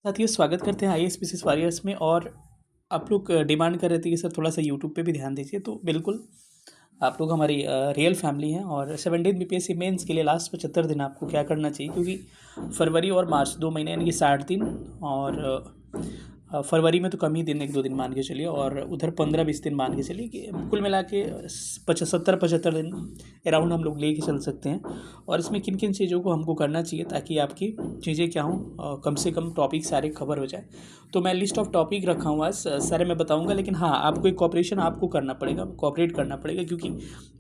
साथियों स्वागत करते हैं आईएएस पीसीएस वॉरियर्स में। और आप लोग डिमांड कर रहे थे कि सर थोड़ा सा यूट्यूब पे भी ध्यान दीजिए, तो बिल्कुल आप लोग हमारी रियल फैमिली हैं। और 17 बीपीएससी मेंस के लिए लास्ट 75 दिन आपको क्या करना चाहिए, क्योंकि फरवरी और मार्च 2 महीने यानी कि 60 दिन, और फरवरी में तो कम ही दिन, 1-2 दिन मान के चलिए, और उधर 15-20 दिन मान के चलिए कि कुल मिला के 75 दिन अराउंड हम लोग ले के चल सकते हैं। और इसमें किन किन चीज़ों को हमको करना चाहिए ताकि आपकी चीज़ें क्या हों, कम से कम टॉपिक सारे कवर हो जाए। तो मैं लिस्ट ऑफ टॉपिक रखा हुआ है, सारे मैं बताऊंगा, लेकिन हाँ आपको एक कॉपरेशन आपको करना पड़ेगा, कॉपरेट करना पड़ेगा, क्योंकि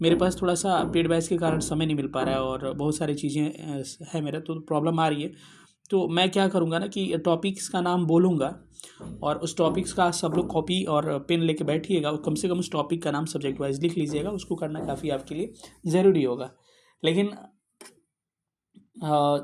मेरे पास थोड़ा सा पेड बैच के कारण समय नहीं मिल पा रहा है और बहुत सारी चीज़ें है मेरा, तो प्रॉब्लम आ रही है। तो मैं क्या करूँगा ना कि टॉपिक्स का नाम बोलूँगा और उस टॉपिक्स का सब लोग कॉपी और पेन लेके बैठिएगा और कम से कम उस टॉपिक का नाम सब्जेक्ट वाइज लिख लीजिएगा। उसको करना काफ़ी आपके लिए ज़रूरी होगा। लेकिन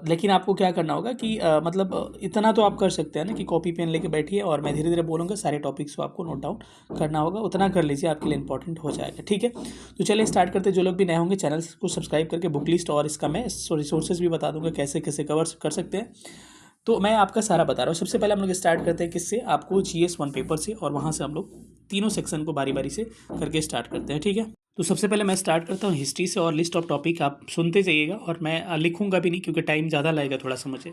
लेकिन आपको क्या करना होगा कि मतलब इतना तो आप कर सकते हैं ना कि कॉपी पेन लेके बैठिए और मैं धीरे धीरे बोलूँगा, सारे टॉपिक्स को आपको नोट डाउन करना होगा। उतना कर लीजिए, आपके लिए इंपॉर्टेंट हो जाएगा। ठीक है, तो चलिए स्टार्ट करते हैं। जो लोग भी नए होंगे चैनल को सब्सक्राइब करके बुक लिस्ट और इसका मैं रिसोर्सेज भी बता दूंगा कैसे कैसे कवर कर सकते हैं। तो मैं आपका सारा बता रहा हूँ। सबसे पहले हम लोग स्टार्ट करते हैं किससे, आपको जीएस 1 पेपर से, और वहाँ से हम लोग तीनों सेक्शन को बारी बारी से करके स्टार्ट करते हैं। ठीक है, तो सबसे पहले मैं स्टार्ट करता हूँ हिस्ट्री से, और लिस्ट ऑफ टॉपिक आप सुनते जाइएगा और मैं लिखूंगा भी नहीं क्योंकि टाइम ज़्यादा लगेगा थोड़ा सा मुझे,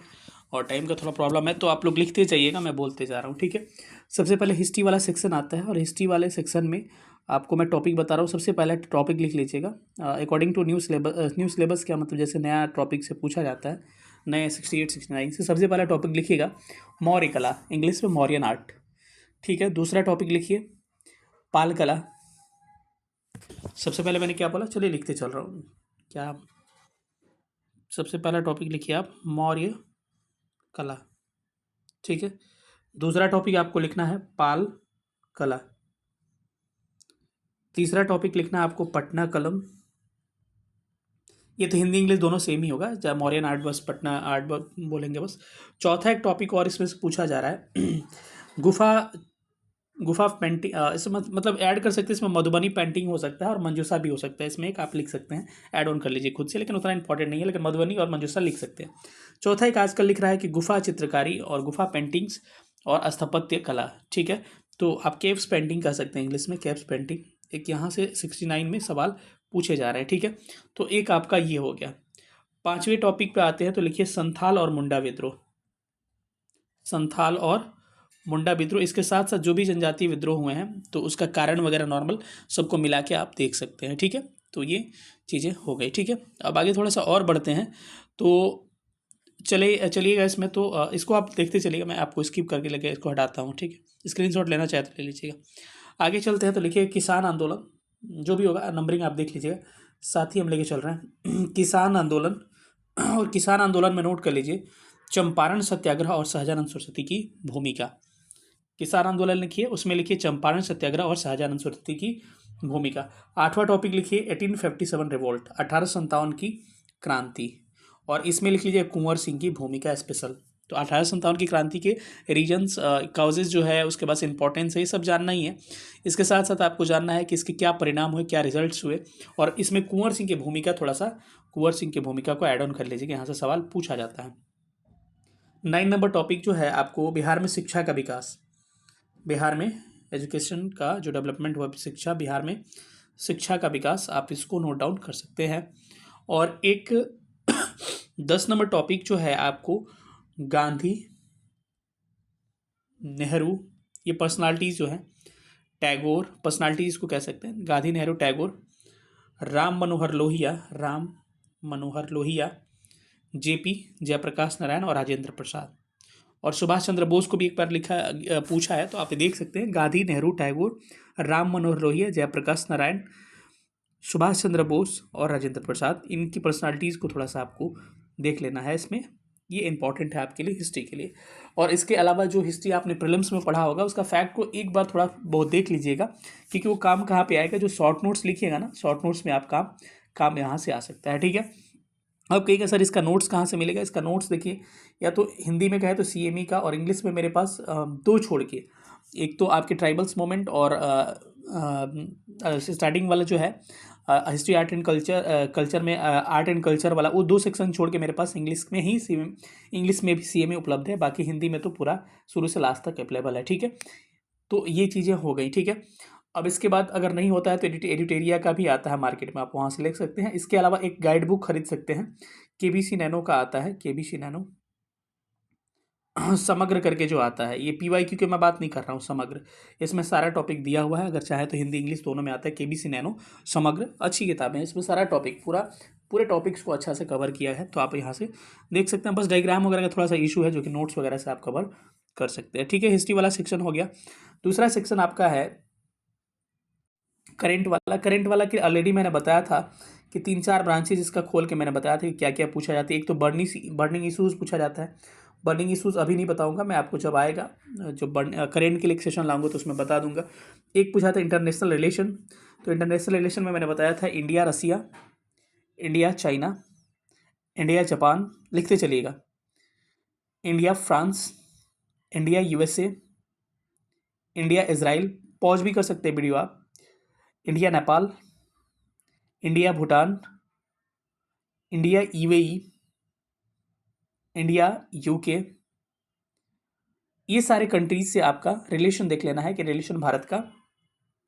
और टाइम का थोड़ा प्रॉब्लम है, तो आप लोग लिखते जाइएगा, मैं बोलते जा रहा हूँ। ठीक है, सबसे पहले हिस्ट्री वाला सेक्शन आता है, और हिस्ट्री वाले सेक्शन में आपको मैं टॉपिक बता रहा हूँ। सबसे पहले टॉपिक लिख लीजिएगा अकॉर्डिंग टू न्यू सिलेबस। क्या मतलब, जैसे नया टॉपिक से पूछा जाता है नए 68 69 से। सबसे पहला टॉपिक लिखिएगा मौर्य कला, इंग्लिश में मौर्यन आर्ट। ठीक है, दूसरा टॉपिक लिखिए पाल कला। सबसे पहले मैंने क्या बोला, चलिए लिखते चल रहा हूँ। क्या, सबसे पहला टॉपिक लिखिए आप मौर्य कला। ठीक है, दूसरा टॉपिक आपको लिखना है पाल कला। तीसरा टॉपिक लिखना है आपको पटना कलम। ये तो हिंदी इंग्लिश दोनों सेम ही होगा, चाहे मौर्यन आर्ट बस पटना आर्ट बोलेंगे बस। चौथा एक टॉपिक और इसमें से पूछा जा रहा है गुफा, गुफा पेंटिंग। इसमें मतलब ऐड कर सकते हैं, इसमें मधुबनी पेंटिंग हो सकता है और मंजूसा भी हो सकता है। इसमें एक आप लिख सकते हैं, ऐड ऑन कर लीजिए खुद से, लेकिन उतना इंपॉर्टेंट नहीं है, लेकिन मधुबनी और मंजूसा लिख सकते हैं। चौथा एक आजकल लिख रहा है कि गुफा चित्रकारी और गुफा पेंटिंग्स और स्थापत्य कला। ठीक है, तो आप केव्स पेंटिंग कर सकते हैं, इंग्लिश में केव्स पेंटिंग। एक यहाँ से 69 में सवाल पूछे जा रहे हैं। ठीक है, तो एक आपका ये हो गया। पांचवें टॉपिक पे आते हैं, तो लिखिए संथाल और मुंडा विद्रोह। संथाल और मुंडा विद्रोह, इसके साथ साथ जो भी जनजातीय विद्रोह हुए हैं तो उसका कारण वगैरह नॉर्मल सबको मिला के आप देख सकते हैं। ठीक है, तो ये चीज़ें हो गई। ठीक है, अब आगे थोड़ा सा और बढ़ते हैं, तो चलिएगा इसमें, तो इसको आप देखते चलिएगा, मैं आपको स्किप करके लेके इसको हटाता हूँ। ठीक है, स्क्रीनशॉट लेना चाहे तो ले लीजिएगा। आगे चलते हैं, तो लिखिए किसान आंदोलन, जो भी होगा नंबरिंग आप देख लीजिएगा, साथ ही हम लेके चल रहे हैं किसान आंदोलन। और किसान आंदोलन में नोट कर लीजिए चंपारण सत्याग्रह और सहजानंद सरस्वती की भूमिका। किसान आंदोलन लिखिए, उसमें लिखिए चंपारण सत्याग्रह और शाहजानंद सरस्वती की भूमिका। आठवां टॉपिक लिखिए 1857 रिवोल्ट, 1857 की क्रांति, और इसमें लिख लीजिए कुंवर सिंह की भूमिका स्पेशल। तो 1857 की क्रांति के रीजन्स, काउजेज जो है, उसके पास इंपॉर्टेंस है, ये सब जानना ही है। इसके साथ साथ आपको जानना है कि इसके क्या परिणाम हुए, क्या रिजल्ट्स हुए, और इसमें कुंवर सिंह की भूमिका, थोड़ा सा कुंवर सिंह की भूमिका को ऐड ऑन कर लीजिए, यहाँ से सवाल पूछा जाता है। 9 नंबर टॉपिक जो है आपको बिहार में शिक्षा का विकास, बिहार में एजुकेशन का जो डेवलपमेंट हुआ, शिक्षा, बिहार में शिक्षा का विकास, आप इसको नोट डाउन कर सकते हैं। और एक 10 नंबर टॉपिक जो है आपको गांधी, नेहरू, ये पर्सनालिटीज़ जो हैं, टैगोर, पर्सनालिटीज़ को कह सकते हैं, गांधी, नेहरू, टैगोर, राम मनोहर लोहिया, राम मनोहर लोहिया, जेपी, जयप्रकाश नारायण और राजेंद्र प्रसाद। और सुभाष चंद्र बोस को भी एक बार लिखा पूछा है, तो आप देख सकते हैं गांधी, नेहरू, टैगोर, राम मनोहर लोहिया, जयप्रकाश नारायण, सुभाष चंद्र बोस और राजेंद्र प्रसाद। इनकी पर्सनालिटीज़ को थोड़ा सा आपको देख लेना है इसमें, ये इंपॉर्टेंट है आपके लिए हिस्ट्री के लिए। और इसके अलावा जो हिस्ट्री आपने प्रीलिम्स में पढ़ा होगा उसका फैक्ट को एक बार थोड़ा बहुत देख लीजिएगा, क्योंकि वो काम कहाँ पे आएगा, जो शॉर्ट नोट्स लिखिएगा ना, शॉर्ट नोट्स में आप काम यहाँ से आ सकता है। ठीक है, अब कहेगा सर इसका नोट्स कहाँ से मिलेगा, इसका नोट्स देखिए, या तो हिंदी में कहे तो सीएमई का, और इंग्लिश में मेरे पास दो छोड़ के, एक तो आपके ट्राइबल्स मोमेंट और स्टार्टिंग वाला जो है हिस्ट्री आर्ट एंड कल्चर में आर्ट एंड कल्चर वाला, वो 2 सेक्शन छोड़ के मेरे पास इंग्लिश में ही इंग्लिश में भी सीएमए उपलब्ध है, बाकी हिंदी में तो पूरा शुरू से लास्ट तक अवेलेबल है। ठीक है, तो ये चीज़ें हो गई। ठीक है, अब इसके बाद अगर नहीं होता है तो एडिटेरिया का भी आता है मार्केट में, आप वहाँ से ले सकते हैं। इसके अलावा एक गाइड बुक खरीद सकते हैं, केबीसी नैनो का आता है, केबीसी नैनो समग्र करके जो आता है, ये पीवाईक्यू की मैं बात नहीं कर रहा हूँ, समग्र, इसमें सारा टॉपिक दिया हुआ है। अगर चाहे तो हिंदी इंग्लिश दोनों में आता है। केबीसी नैनो समग्र अच्छी किताब है, इसमें सारा टॉपिक पूरे टॉपिक्स को अच्छा से कवर किया है, तो आप यहाँ से देख सकते हैं। बस डायग्राम वगैरह का थोड़ा सा इशू है जो कि नोट्स वगैरह से आप कवर कर सकते हैं। ठीक है, हिस्ट्री वाला सेक्शन हो गया। दूसरा सेक्शन आपका है करंट वाला। करंट वाला कि ऑलरेडी मैंने बताया था कि 3-4 ब्रांचेज इसका खोल के मैंने बताया था कि क्या क्या पूछा जाता है। एक तो बर्निंग इशूज़ पूछा जाता है। बर्निंग इशूज़ अभी नहीं बताऊंगा, मैं आपको जब आएगा जो करेंट के लिए एक सेशन लाऊंगा तो उसमें बता दूंगा। एक पूछा था इंटरनेशनल रिलेशन, तो इंटरनेशनल रिलेशन में मैंने बताया था India Russia, India China, India Japan, लिखते चलिएगा, India France, India USA, India Israel, pause भी कर सकते हैं वीडियो आप, India Nepal, India Bhutan, India UAE, India UK, ये सारे कंट्रीज से आपका रिलेशन देख लेना है कि रिलेशन भारत का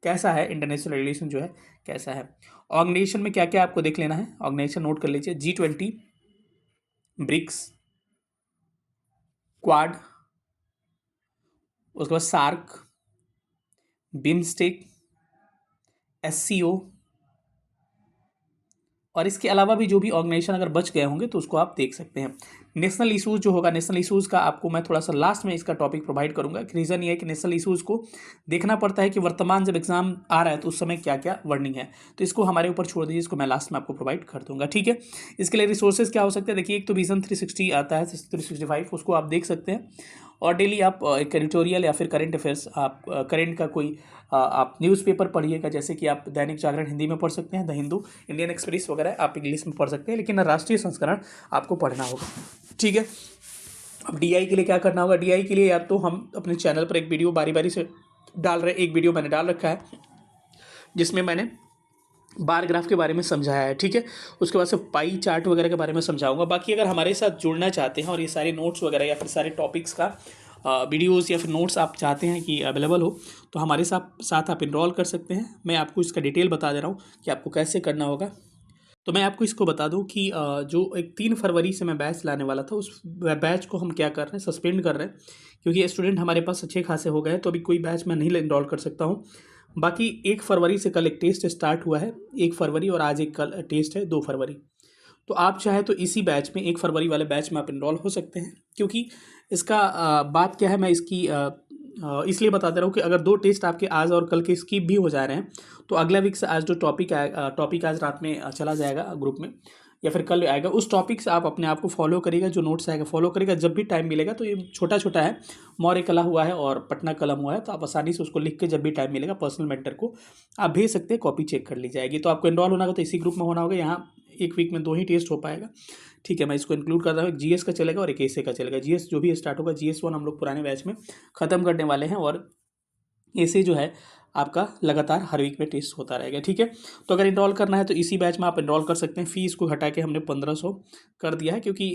कैसा है, इंटरनेशनल रिलेशन जो है कैसा है। ऑर्गेनाइजेशन में क्या क्या आपको देख लेना है, ऑर्गेनाइजेशन नोट कर लीजिए, G20, ब्रिक्स, क्वाड, उसके बाद सार्क, बिम्स्टेक, SCO, और इसके अलावा भी जो भी ऑर्गेनाइजेशन अगर बच गए होंगे तो उसको आप देख सकते हैं। नेशनल इशूज़ जो होगा, नेशनल इशूज़ का आपको मैं थोड़ा सा लास्ट में इसका टॉपिक प्रोवाइड करूंगा। रीज़न ये है कि नेशनल इशूज़ को देखना पड़ता है कि वर्तमान जब एग्जाम आ रहा है तो उस समय क्या क्या वर्निंग है, तो इसको हमारे ऊपर छोड़ दीजिए, इसको मैं लास्ट में आपको प्रोवाइड कर दूंगा। ठीक है, इसके लिए रिसोर्सेज क्या हो सकते हैं, देखिए एक तो विजन 360 आता है, 365, उसको आप देख सकते हैं। और डेली आप एक एडिटोरियल या फिर करंट अफेयर्स, आप करंट का कोई आप न्यूज़पेपर पढ़िएगा, जैसे कि आप दैनिक जागरण हिंदी में पढ़ सकते हैं, द हिंदू, इंडियन एक्सप्रेस वगैरह आप इंग्लिश में पढ़ सकते हैं, लेकिन राष्ट्रीय संस्करण आपको पढ़ना होगा। ठीक है, अब डीआई के लिए क्या करना होगा, डीआई के लिए या तो हम अपने चैनल पर एक वीडियो बारी बारी से डाल रहे हैं, एक वीडियो मैंने डाल रखा है जिसमें मैंने बार ग्राफ के बारे में समझाया है। ठीक है, उसके बाद से पाई चार्ट वगैरह के बारे में समझाऊंगा। बाकी अगर हमारे साथ जुड़ना चाहते हैं और ये सारे नोट्स वगैरह या फिर सारे टॉपिक्स का वीडियोस या फिर नोट्स आप चाहते हैं कि अवेलेबल हो, तो हमारे साथ आप इनरोल कर सकते हैं। मैं आपको इसका डिटेल बता दे रहा हूँ कि आपको कैसे करना होगा। तो मैं आपको इसको बता दूं कि जो एक 3 फरवरी से मैं बैच लाने वाला था, उस बैच को हम क्या कर रहे हैं, सस्पेंड कर रहे हैं, क्योंकि स्टूडेंट हमारे पास अच्छे खासे हो गए हैं, तो अभी कोई बैच मैं नहीं इनरोल कर सकता हूँ। बाकी 1 फरवरी से कल एक टेस्ट स्टार्ट हुआ है, 1 फरवरी, और आज एक कल टेस्ट है 2 फरवरी। तो आप चाहे तो इसी बैच में 1 फरवरी वाले बैच में आप इनरोल हो सकते हैं, क्योंकि इसका बात क्या है, मैं इसकी इसलिए बता दे रहा हूँ कि अगर 2 टेस्ट आपके आज और कल के स्किप भी हो जा रहे हैं तो अगला वीक से आज जो टॉपिक आज रात में चला जाएगा ग्रुप में या फिर कल आएगा, उस टॉपिक से आप अपने आप को फॉलो करिएगा, जो नोट्स आएगा फॉलो करिएगा, जब भी टाइम मिलेगा। तो ये छोटा छोटा है, मौर्य कला हुआ है और पटना कलम हुआ है, तो आप आसानी से उसको लिख के जब भी टाइम मिलेगा पर्सनल मेंटर को आप भेज सकते हैं, कॉपी चेक कर ली जाएगी। तो आपको इनरोल होना होगा तो इसी ग्रुप में होना होगा। यहाँ एक वीक में 2 ही टेस्ट हो पाएगा। ठीक है, मैं इसको इंक्लूड कर रहा हूँ, एक जीएस का चलेगा और एक एसए का चलेगा। जीएस जो भी स्टार्ट होगा, GS1 हम लोग पुराने बैच में ख़त्म करने वाले हैं, और एसए जो है आपका लगातार हर वीक में टेस्ट होता रहेगा। ठीक है, तो अगर इनरोल करना है तो इसी बैच में आप इनरोल कर सकते हैं। फीस को घटा के हमने 1500 कर दिया है, क्योंकि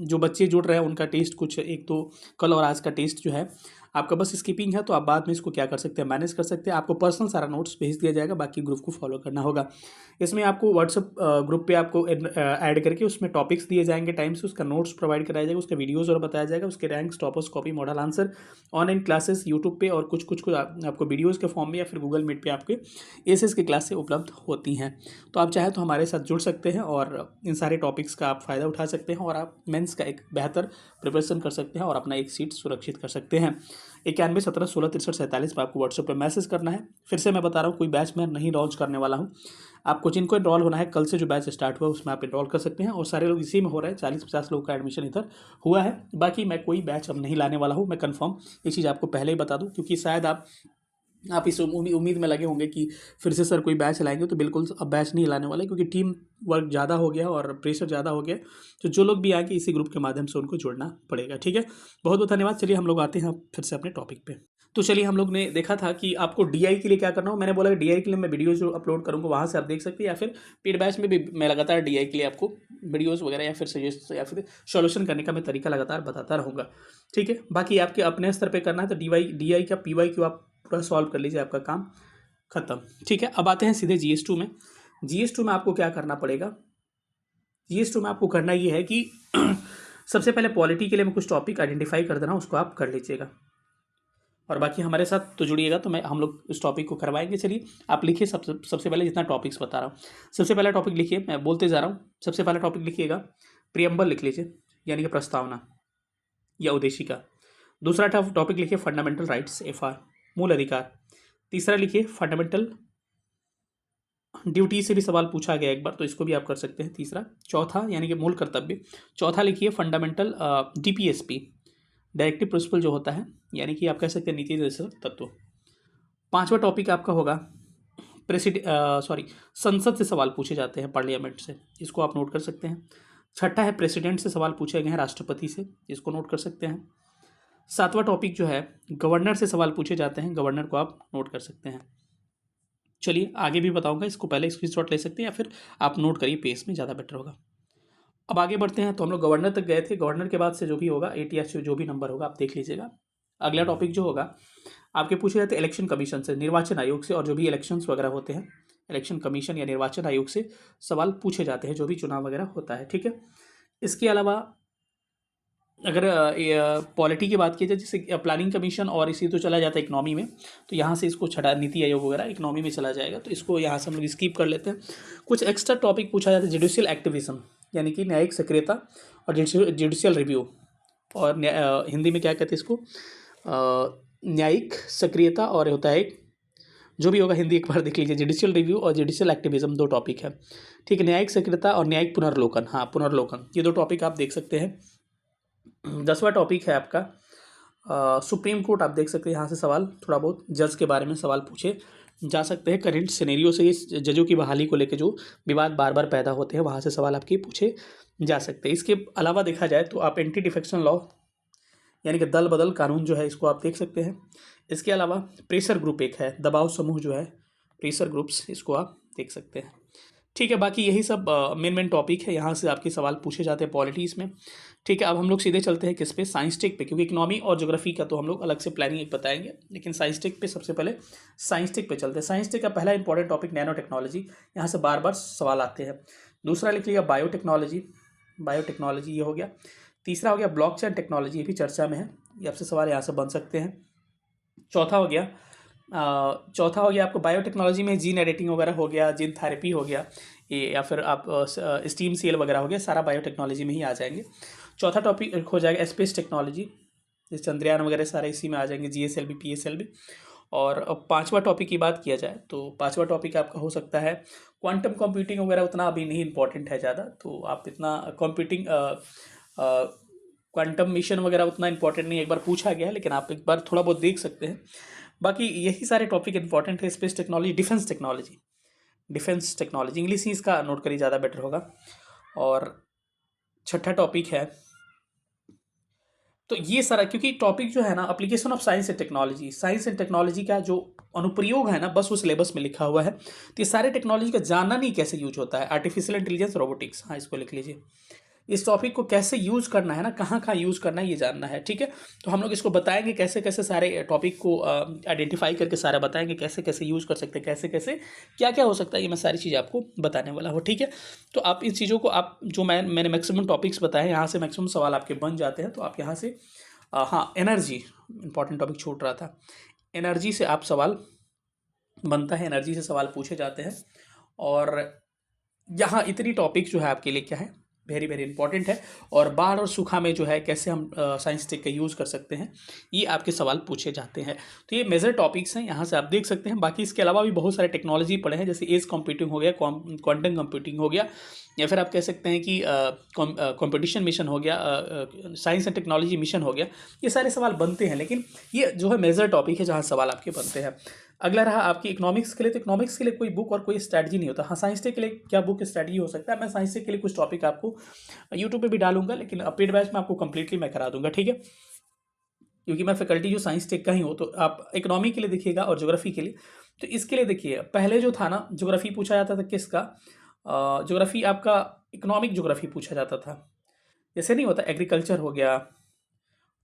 जो बच्चे जुड़ रहे हैं उनका टेस्ट कुछ, एक तो कल और आज का टेस्ट जो है आपका बस स्किपिंग है, तो आप बाद में इसको क्या कर सकते हैं, मैनेज कर सकते हैं। आपको पर्सनल सारा नोट्स भेज दिया जाएगा, बाकी ग्रुप को फॉलो करना होगा। इसमें आपको व्हाट्सअप ग्रुप पे आपको ऐड करके उसमें टॉपिक्स दिए जाएंगे टाइम से, उसका नोट्स प्रोवाइड कराया जाएगा, उसका वीडियोज़ और बताया जाएगा, उसके ranks, toppers, copy, model answer, online classes YouTube पे, और कुछ कुछ आपको वीडियोज़ के फॉर्म में या फिर गूगल मीट पे आपके एसएस की क्लासें उपलब्ध होती हैं। तो आप चाहे तो हमारे साथ जुड़ सकते हैं और इन सारे टॉपिक्स का आप फ़ायदा उठा सकते हैं, और आप मेंस का एक बेहतर प्रिपरेशन कर सकते हैं और अपना एक सीट सुरक्षित कर सकते हैं। 91 17 16 63 47 पर आपको व्हाट्सएप पर मैसेज करना है। फिर से मैं बता रहा हूँ, कोई बैच मैं नहीं लॉन्च करने वाला हूँ। आपको जिनको इनरोल होना है, कल से जो बैच स्टार्ट हुआ उसमें आप इनरोल कर सकते हैं, और सारे लोग इसी में हो रहे हैं। 40-50 लोगों का एडमिशन इधर हुआ है। बाकी मैं कोई बैच अब नहीं लाने वाला हूँ, मैं कंफर्म ये चीज़ आपको पहले ही बता दूँ, क्योंकि शायद आप आप इस उम्मीद में लगे होंगे कि फिर से सर कोई बैच लाएंगे, तो बिल्कुल अब बैच नहीं लाने वाला है, क्योंकि टीम वर्क ज़्यादा हो गया और प्रेशर ज़्यादा हो गया। तो जो लोग भी आएंगे इसी ग्रुप के माध्यम से उनको जुड़ना पड़ेगा। ठीक है, बहुत बहुत धन्यवाद। चलिए हम लोग आते हैं फिर से अपने टॉपिक पे। तो चलिए हम लोग ने देखा था कि आपको डीआई के लिए क्या करना हो। मैंने बोला कि डीआई के लिए मैं वीडियो जो अपलोड करूँगा वहाँ से आप देख सकते हैं, या फिर पेड बैच में भी मैं लगातार डीआई के लिए आपको वीडियोज़ वगैरह या फिर सजेस्ट या फिर सॉल्यूशन करने का मैं तरीका लगातार बताता रहूँगा। ठीक है, बाकी आपके अपने स्तर पर करना है तो डीआई का PY आप पूरा सॉल्व कर लीजिए, आपका काम खत्म। ठीक है, अब आते हैं सीधे GS2 में। GS2 में आपको क्या करना पड़ेगा। GS2 में आपको करना ये है कि सबसे पहले पॉलिटी के लिए मैं कुछ टॉपिक आइडेंटिफाई कर देना, उसको आप कर लीजिएगा और बाकी हमारे साथ तो जुड़िएगा, तो हम लोग इस टॉपिक को करवाएंगे। चलिए आप लिखिए सबसे पहले जितना टॉपिक्स बता रहा हूँ। सबसे पहला टॉपिक लिखिए, मैं बोलते जा रहा हूँ। सबसे पहला टॉपिक लिखिएगा प्रियम्बल लिख लीजिए, यानी कि प्रस्तावना या उद्देशिका। दूसरा टॉपिक लिखिए फंडामेंटल राइट्स FR, मूल अधिकार। तीसरा लिखिए फंडामेंटल ड्यूटी से भी सवाल पूछा गया एक बार, तो इसको भी आप कर सकते हैं। तीसरा, चौथा यानी कि मूल कर्तव्य। चौथा लिखिए फंडामेंटल DPSP, डायरेक्टिव प्रिंसिपल जो होता है, यानी कि आप कह सकते हैं नीति निर्देशक तत्व। पांचवा टॉपिक आपका होगा संसद से सवाल पूछे जाते हैं, पार्लियामेंट से, इसको आप नोट कर सकते हैं। छठा है प्रेसिडेंट से सवाल पूछे गए हैं, राष्ट्रपति से, इसको नोट कर सकते हैं। सातवां टॉपिक जो है गवर्नर से सवाल पूछे जाते हैं, गवर्नर को आप नोट कर सकते हैं। चलिए आगे भी बताऊंगा, इसको पहले स्क्रीनशॉट ले सकते हैं या फिर आप नोट करिए, पेज में ज़्यादा बेटर होगा। अब आगे बढ़ते हैं। तो हम लोग गवर्नर तक गए थे, गवर्नर के बाद से जो भी होगा ATS जो भी नंबर होगा आप देख लीजिएगा। अगला टॉपिक जो होगा आपके पूछे जाते हैं इलेक्शन कमीशन से, निर्वाचन आयोग से, और जो भी इलेक्शंस वगैरह होते हैं इलेक्शन कमीशन या निर्वाचन आयोग से सवाल पूछे जाते हैं, जो भी चुनाव वगैरह होता है। ठीक है, इसके अलावा अगर पॉलिटी की बात की जाए, जैसे प्लानिंग कमीशन और इसी तो चला जाता है इकनॉमी में, तो यहाँ से इसको छटा, नीति आयोग वगैरह इकनॉमी में चला जाएगा, तो इसको यहाँ से हम लोग स्किप कर लेते हैं। कुछ एक्स्ट्रा टॉपिक पूछा जाता है जुडिशियल एक्टिविज्म, यानी कि न्यायिक सक्रियता और जुडिशियल रिव्यू, और हिंदी में क्या कहते हैं इसको, न्यायिक सक्रियता, और होता है जो भी होगा हिंदी एक बार देख लीजिए, जुडिशियल रिव्यू और जुडिशियल एक्टिविज्म, दो टॉपिक है। ठीक है, न्यायिक सक्रियता और न्यायिक पुनर्लोकन, हाँ पुनर्लोकन, ये दो टॉपिक आप देख सकते हैं। 10वां टॉपिक है आपका सुप्रीम कोर्ट, आप देख सकते हैं यहाँ से सवाल थोड़ा बहुत जज के बारे में सवाल पूछे जा सकते हैं। करेंट सिनेरियो से इस जजों की बहाली को लेकर जो विवाद बार बार पैदा होते हैं, वहाँ से सवाल आपके पूछे जा सकते हैं। इसके अलावा देखा जाए तो आप एंटी डिफेक्शन लॉ, यानी कि दल बदल कानून जो है, इसको आप देख सकते हैं। इसके अलावा प्रेशर ग्रुप एक है, दबाव समूह जो है, प्रेशर ग्रुप्स, इसको आप देख सकते हैं। ठीक है, बाकी यही सब मेन टॉपिक है, यहाँ से आपके सवाल पूछे जाते हैं पॉलिटीज़ में। ठीक है, अब हम लोग सीधे चलते हैं किस पे, साइंस टेक पे, क्योंकि इकोनॉमी और ज्योग्राफी का तो हम लोग अलग से प्लानिंग बताएंगे, लेकिन साइंस टेक पे सबसे पहले साइंस टेक पे चलते हैं। साइंस टेक का पहला इंपॉर्टेंट टॉपिक नैनो टेक्नोलॉजी, यहाँ से बार बार सवाल आते हैं। दूसरा लिख लिया बायोटेक्नोलॉजी, बायोटेक्नोलॉजी ये हो गया। तीसरा हो गया ब्लॉकचेन टेक्नोलॉजी, ये भी चर्चा में है, ये आपसे सवाल यहाँ से बन सकते हैं। चौथा हो गया आपको बायोटेक्नोलॉजी में जीन एडिटिंग वगैरह हो गया, जीन थेरेपी हो गया, ये या फिर आप स्टीम सेल वगैरह हो गया, सारा बायोटेक्नोलॉजी में ही आ जाएंगे। चौथा टॉपिक हो जाएगा स्पेस टेक्नोलॉजी, जैसे चंद्रयान वगैरह सारे इसी में आ जाएंगे, GSLV PSLV। और अब पांचवा टॉपिक की बात किया जाए तो पांचवा टॉपिक आपका हो सकता है क्वांटम कंप्यूटिंग वगैरह, उतना अभी नहीं इंपॉर्टेंट है ज़्यादा, तो आप इतना क्वांटम मिशन वगैरह उतना इंपॉर्टेंट नहीं, एक बार पूछा गया है, लेकिन आप एक बार थोड़ा बहुत देख सकते हैं। बाकी यही सारे टॉपिक इंपॉर्टेंट है। Space technology, defence technology English ही इसका नोट करिए, ज़्यादा बेटर होगा। और छठा टॉपिक है, तो ये सारा, क्योंकि टॉपिक जो है ना application of science and technology का जो अनुप्रयोग है ना, बस वो सिलेबस में लिखा हुआ है। तो ये सारे टेक्नोलॉजी का जानना नहीं कैसे यूज होता है, आर्टिफिशियल इंटेलिजेंस, रोबोटिक्स, हाँ इसको लिख लीजिए। इस टॉपिक को कैसे यूज़ करना है ना, कहाँ कहाँ यूज़ करना है, ये जानना है। ठीक है, तो हम लोग इसको बताएंगे कैसे कैसे सारे टॉपिक को आइडेंटिफाई करके सारा बताएंगे, कैसे कैसे यूज़ कर सकते हैं, कैसे कैसे क्या क्या हो सकता है, ये मैं सारी चीज़ आपको बताने वाला हूँ। ठीक है, तो आप इस चीज़ों को, आप जो मैंने मैक्सिमम टॉपिक्स बताए, यहाँ से मैक्सिमम सवाल आपके बन जाते हैं। तो आप यहाँ से हाँ, एनर्जी इंपॉर्टेंट टॉपिक छूट रहा था, एनर्जी से आप सवाल बनता है, एनर्जी से सवाल पूछे जाते हैं। और यहाँ इतनी टॉपिक जो है आपके लिए क्या है, वेरी वेरी इंपॉर्टेंट है। और बाढ़ और सूखा में जो है कैसे हम साइंस टेक का यूज़ कर सकते हैं, ये आपके सवाल पूछे जाते हैं। तो ये मेजर टॉपिक्स हैं, यहाँ से आप देख सकते हैं। बाकी इसके अलावा भी बहुत सारे टेक्नोलॉजी पढ़े हैं, जैसे एज कंप्यूटिंग हो गया, क्वांटम कंप्यूटिंग हो गया, या फिर आप कह सकते हैं कि कंपटीशन मिशन हो गया, साइंस एंड टेक्नोलॉजी मिशन हो गया, ये सारे सवाल बनते हैं, लेकिन ये जो है मेजर टॉपिक है जहाँ सवाल आपके बनते हैं। अगला रहा आपकी इकोनॉमिक्स के लिए, तो इकोनॉमिक्स के लिए कोई बुक और कोई स्ट्रैटेजी नहीं होता। हाँ, साइंस टेक के लिए क्या बुक स्ट्रैटेजी हो सकता है, मैं साइंस टेक के लिए कुछ टॉपिक आपको यूट्यूब पे भी डालूंगा, लेकिन पेड बैच में आपको कंप्लीटली मैं करा दूंगा, ठीक है, क्योंकि मैं फैकल्टी जो साइंस टेक का ही हूँ। तो आप इकोनॉमी के लिए देखिएगा और ज्योग्राफी के लिए। तो इसके लिए देखिए, पहले जो था ना, ज्योग्राफी पूछा जाता था किसका, ज्योग्राफी आपका इकोनॉमिक ज्योग्राफी पूछा जाता था। जैसे नहीं होता, एग्रीकल्चर हो गया,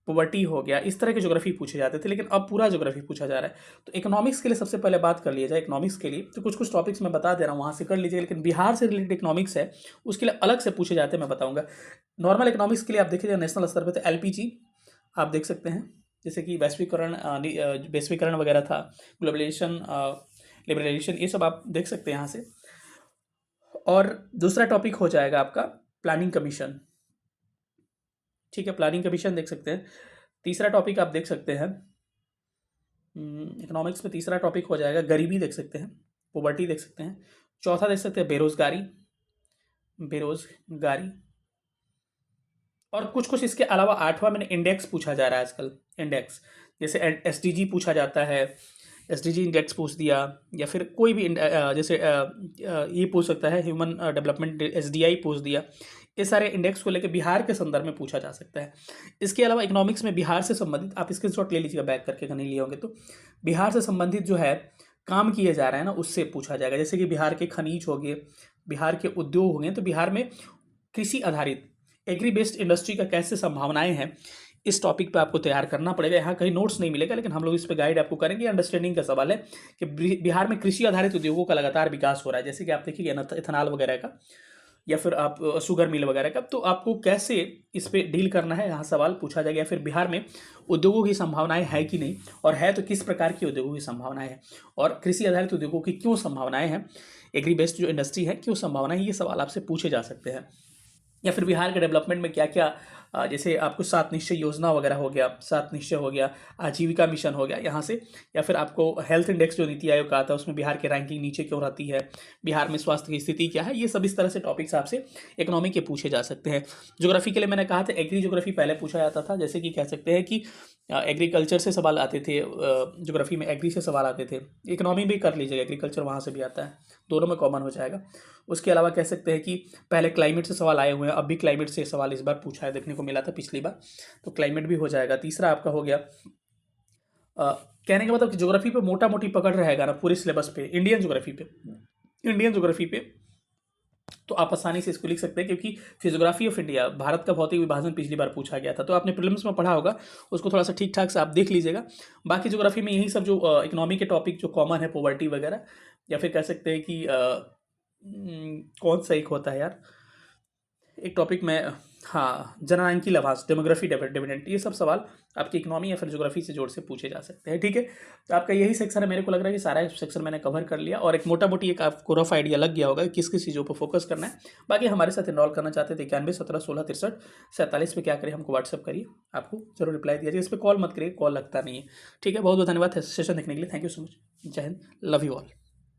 पॉवर्टी हो गया, इस तरह के ज्योग्राफी पूछे जाते थे, लेकिन अब पूरा ज्योग्राफी पूछा जा रहा है। तो इकोनॉमिक्स के लिए सबसे पहले बात कर लिया जाए। इकोनॉमिक्स के लिए तो कुछ कुछ टॉपिक्स मैं बता दे रहा हूँ, वहाँ से कर लीजिए, लेकिन बिहार से रिलेटेड इकोनॉमिक्स है उसके लिए अलग से पूछे जाते हैं, मैं बताऊँगा। नॉर्मल इकोनॉमिक्स के लिए आप देखिए नेशनल स्तर पर, तो एलपीजी आप देख सकते हैं, जैसे कि वैश्वीकरण वगैरह था, ग्लोबलाइजेशन, लिबरलाइजेशन, ये सब आप देख सकते हैं यहाँ से। और दूसरा टॉपिक हो जाएगा आपका प्लानिंग कमीशन, ठीक है, प्लानिंग कमीशन देख सकते हैं। तीसरा टॉपिक आप देख सकते हैं इकोनॉमिक्स में, तीसरा टॉपिक हो जाएगा गरीबी, देख सकते हैं, पॉवर्टी देख सकते हैं। चौथा देख सकते हैं बेरोजगारी, बेरोजगारी। और कुछ कुछ इसके अलावा आठवां मैंने इंडेक्स पूछा जा रहा है आजकल, इंडेक्स, जैसे एसडीजी पूछा जाता है, एसडीजी इंडेक्स पूछ दिया, या फिर कोई भी जैसे ये पूछ सकता है, ह्यूमन डेवलपमेंट एसडीआई पूछ दिया। ये सारे इंडेक्स को लेकर बिहार के संदर्भ में पूछा जा सकता है। इसके अलावा इकोनॉमिक्स में बिहार से संबंधित आप स्क्रीनशॉट ले लीजिएगा बैक करके, अगर नहीं लिए होंगे तो, बिहार से संबंधित जो है काम किए जा रहे हैं ना, उससे पूछा जाएगा। जैसे कि बिहार के खनिज हो गए, बिहार के उद्योग हो गए, तो बिहार में कृषि आधारित एग्री बेस्ड इंडस्ट्री का कैसे संभावनाएं हैं, इस टॉपिक पे आपको तैयार करना पड़ेगा। यहाँ कहीं नोट्स नहीं मिलेगा, लेकिन हम लोग इस पे गाइड आपको करेंगे। अंडरस्टैंडिंग का सवाल है कि बिहार में कृषि आधारित उद्योगों का लगातार विकास हो रहा है, जैसे कि आप देखिए इथेनॉल वगैरह का, या फिर आप शुगर मिल वगैरह का, तो आपको कैसे इस पे डील करना है, यहाँ सवाल पूछा जाएगा। या फिर बिहार में उद्योगों की संभावनाएं है कि नहीं, और है तो किस प्रकार की उद्योगों की संभावनाएं हैं, और कृषि आधारित उद्योगों की क्यों संभावनाएं हैं, एग्री बेस्ड जो इंडस्ट्री है क्यों संभावनाएं, ये सवाल आपसे पूछे जा सकते हैं। या फिर बिहार के डेवलपमेंट में क्या क्या, जैसे आपको 7 निश्चय योजना वगैरह हो गया, 7 निश्चय हो गया, आजीविका मिशन हो गया यहाँ से। या फिर आपको हेल्थ इंडेक्स जो नीति आयोग का आता है, उसमें बिहार की रैंकिंग नीचे क्यों रहती है, बिहार में स्वास्थ्य की स्थिति क्या है, ये सब इस तरह से टॉपिक्स आपसे इकोनॉमी के पूछे जा सकते हैं। ज्योग्राफी के लिए मैंने कहा था एग्री ज्योग्राफी पहले पूछा जाता था, जैसे कि कह सकते हैं कि एग्रीकल्चर से सवाल आते थे, ज्योग्राफी में एग्री से सवाल आते थे। इकोनॉमी भी कर लीजिएगा, एग्रीकल्चर वहाँ से भी आता है, दोनों में कॉमन हो जाएगा। उसके अलावा कह सकते हैं कि पहले क्लाइमेट से सवाल आए हुए हैं, अब भी क्लाइमेट से सवाल इस बार पूछा है, देखने को मिला था पिछली बार, तो क्लाइमेट भी हो जाएगा। तीसरा आपका हो गया कहने का मतलब कि ज्योग्राफी पे मोटा मोटी पकड़ रहेगा ना पूरे सिलेबस पे, इंडियन ज्योग्राफी पे तो आप आसानी से इसको लिख सकते हैं, क्योंकि फिजियोग्राफी ऑफ इंडिया, भारत का भौतिक विभाजन पिछली बार पूछा गया था, तो आपने प्रीलिम्स में पढ़ा होगा, उसको थोड़ा सा ठीक ठाक से आप देख लीजिएगा। बाकी ज्योग्राफी में यही सब जो इकोनॉमी के टॉपिक जो कॉमन है, पॉवर्टी वगैरह, या फिर कह सकते हैं कि कौन सा एक होता है यार, एक टॉपिक में, हाँ, जननांग की लाभांश, डेमोग्राफी डिविडेंड, ये सब सवाल आपकी इकोनॉमी या फिर ज्योग्राफी से जोड़ से पूछे जा सकते हैं, ठीक है। तो आपका यही सेक्शन है, मेरे को लग रहा है कि सारा सेक्शन मैंने कवर कर लिया, और एक मोटा मोटी एक आपको रफ आइडिया लग गया होगा कि किस किस चीज़ों पर फोकस करना है। बाकी हमारे साथ इन्वॉल्व करना चाहते थे 91 17 16 63 47 पे क्या करें, हमको व्हाट्सअप करिए, आपको जरूर रिप्लाई दिया जाए। इस पर कॉल मत करिए, कॉल लगता नहीं है, ठीक है। बहुत बहुत धन्यवाद सेशन देखने के लिए, थैंक यू सो मच, जय हिंद, लव यू ऑल।